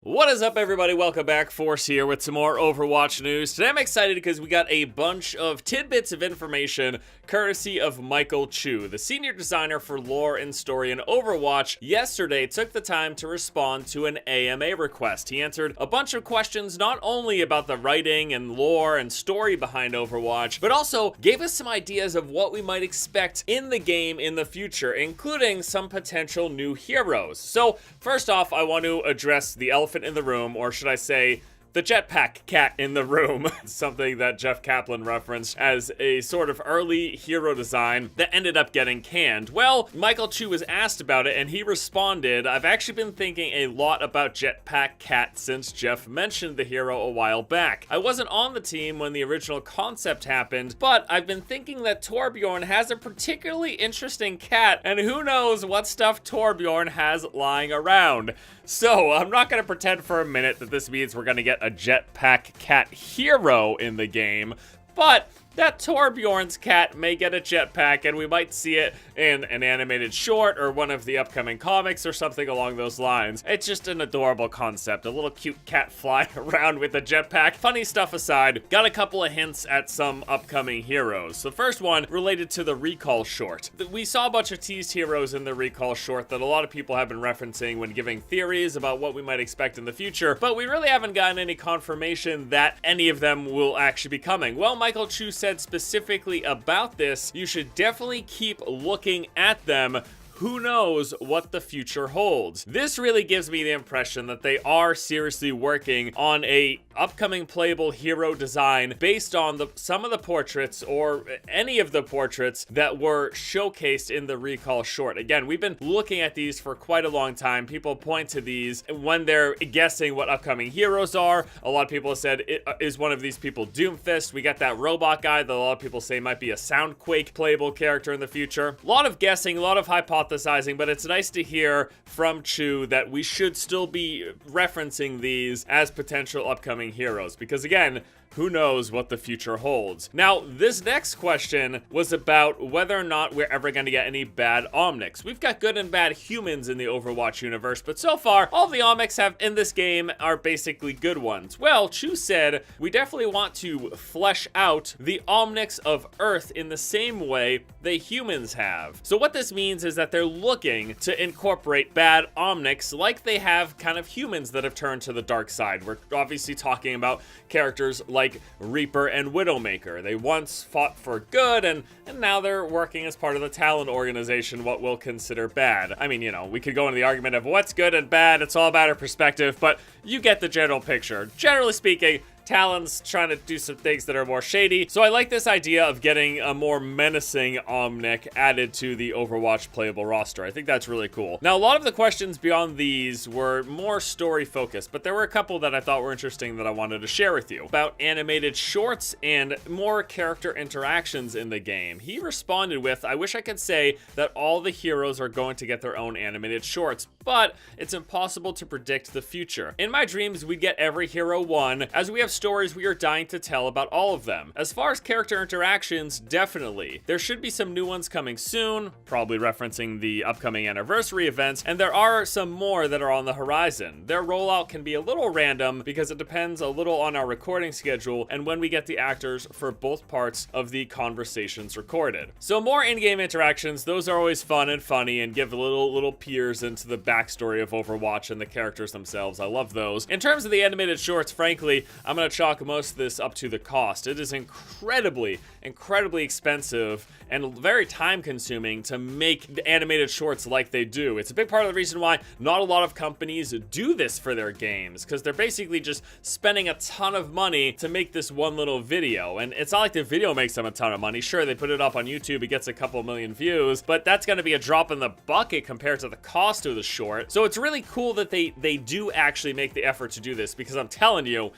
What is up, everybody? Welcome back. Force here with some more Overwatch news. Today I'm excited because we got a bunch of tidbits of information courtesy of Michael Chu, the senior designer for lore and story in Overwatch. Yesterday took the time to respond to an AMA request. He answered a bunch of questions not only about the writing and lore and story behind Overwatch, but also gave us some ideas of what we might expect in the game in the future, including some potential new heroes. So first off, I want to address the elephant in the room, or should I say the Jetpack cat in the room, something that Jeff Kaplan referenced as a sort of early hero design that ended up getting canned. Well, Michael Chu was asked about it and he responded, "I've actually been thinking a lot about Jetpack cat since Jeff mentioned the hero a while back. I wasn't on the team when the original concept happened, but I've been thinking that Torbjorn has a particularly interesting cat, and who knows what stuff Torbjorn has lying around." So, I'm not going to pretend for a minute that this means we're going to get a Jetpack cat hero in the game, but that Torbjorn's cat may get a jetpack, and we might see it in an animated short or one of the upcoming comics or something along those lines. It's just an adorable concept, a little cute cat flying around with a jetpack. Funny stuff aside, got a couple of hints at some upcoming heroes. The first one related to the Recall short. We saw a bunch of teased heroes in the Recall short that a lot of people have been referencing when giving theories about what we might expect in the future, but we really haven't gotten any confirmation that any of them will actually be coming. Well, Michael Chu said specifically about this, you should definitely keep looking at them. Who knows what the future holds? This really gives me the impression that they are seriously working on a upcoming playable hero design based on some of the portraits or any of the portraits that were showcased in the Recall short. Again, we've been looking at these for quite a long time. People point to these when they're guessing what upcoming heroes are. A lot of people have said, is one of these people Doomfist? We got that robot guy that a lot of people say might be a Soundquake playable character in the future. A lot of guessing, a lot of hypothesizing, but it's nice to hear from Chu that we should still be referencing these as potential upcoming heroes, because again, who knows what the future holds. Now, this next question was about whether or not we're ever going to get any bad Omnics. We've got good and bad humans in the Overwatch universe, but so far, all the Omnics have in this game are basically good ones. Well, Chu said, we definitely want to flesh out the Omnics of Earth in the same way the humans have. So what this means is that they're looking to incorporate bad Omnics like they have kind of humans that have turned to the dark side. We're obviously talking about characters like Reaper and Widowmaker. They once fought for good, and now they're working as part of the Talon organization, what we'll consider bad. I mean, you know, we could go into the argument of what's good and bad, it's all about our perspective, but you get the general picture. Generally speaking, Talon's trying to do some things that are more shady, so I like this idea of getting a more menacing Omnic added to the Overwatch playable roster. I think that's really cool. Now, a lot of the questions beyond these were more story focused, but there were a couple that I thought were interesting that I wanted to share with you. About animated shorts and more character interactions in the game. He responded with, I wish I could say that all the heroes are going to get their own animated shorts, but it's impossible to predict the future. In my dreams, we'd get every hero one, as we have stories we are dying to tell about all of them. As far as character interactions, definitely. There should be some new ones coming soon, probably referencing the upcoming anniversary events, and there are some more that are on the horizon. Their rollout can be a little random because it depends a little on our recording schedule and when we get the actors for both parts of the conversations recorded. So more in-game interactions, those are always fun and funny and give little peers into the backstory of Overwatch and the characters themselves. I love those. In terms of the animated shorts, frankly, I'm gonna chalk most of this up to the cost. It is incredibly expensive and very time consuming to make the animated shorts like they do. It's a big part of the reason why not a lot of companies do this for their games, because they're basically just spending a ton of money to make this one little video. And it's not like the video makes them a ton of money. Sure, they put it up on YouTube, it gets a couple million views, but that's gonna be a drop in the bucket compared to the cost of the short. So it's really cool that they do actually make the effort to do this, because I'm telling you,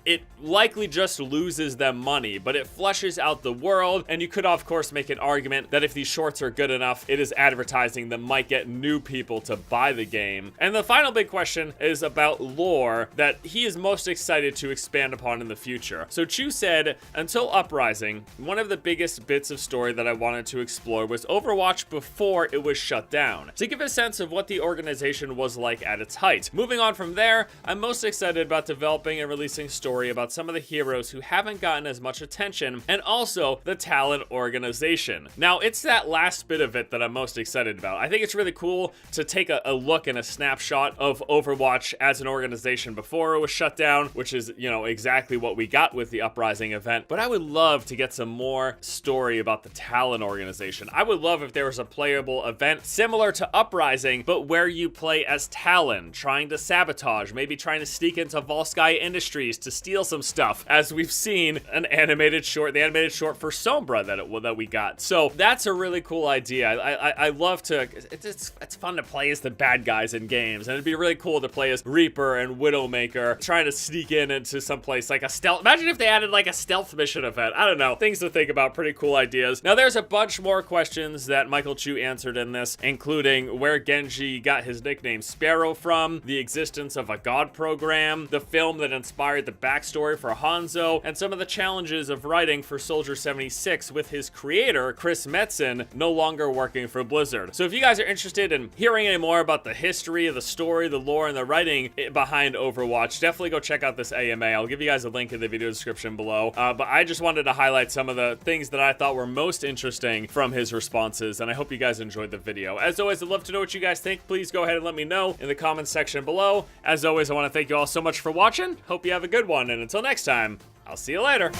it likely just loses them money, but it fleshes out the world, and you could of course make an argument that if these shorts are good enough, it is advertising that might get new people to buy the game. And the final big question is about lore that he is most excited to expand upon in the future. So Chu said, until Uprising, one of the biggest bits of story that I wanted to explore was Overwatch before it was shut down, to give a sense of what the organization was like at its height. Moving on from there, I'm most excited about developing and releasing story about some of the heroes who haven't gotten as much attention, and also the talent organization. Now, it's that last bit of it that I'm most excited about. I think it's really cool to take a look and a snapshot of Overwatch as an organization before it was shut down, which is, you know, exactly what we got with the Uprising event. But I would love to get some more story about the talent organization. I would love if there was a playable event similar to Uprising, but where you play as Talon, trying to sabotage, maybe trying to sneak into Volsky Industries to steal some stuff, as we've seen the animated short for Sombra that we got. So that's a really cool idea. I love to, it's fun to play as the bad guys in games, and it'd be really cool to play as Reaper and Widowmaker, trying to sneak into some place like a stealth. Imagine if they added like a stealth mission event. I don't know. Things to think about. Pretty cool ideas. Now there's a bunch more questions that Michael Chu answered in this, including where Genji got his nickname Sparrow from, the existence of a God program, the film that inspired the backstory for Hanzo, and some of the challenges of writing for Soldier 76 with his creator, Chris Metzen, no longer working for Blizzard. So if you guys are interested in hearing any more about the history, the story, the lore, and the writing behind Overwatch, definitely go check out this AMA. I'll give you guys a link in the video description below. But I just wanted to highlight some of the things that I thought were most interesting from his responses, and I hope you guys enjoyed the video. As always, I'd love to know what you guys think. Please go ahead and let me know in the comments section below. As always, I want to thank you all so much for watching. Hope you have a good one, and until next time, I'll see you later.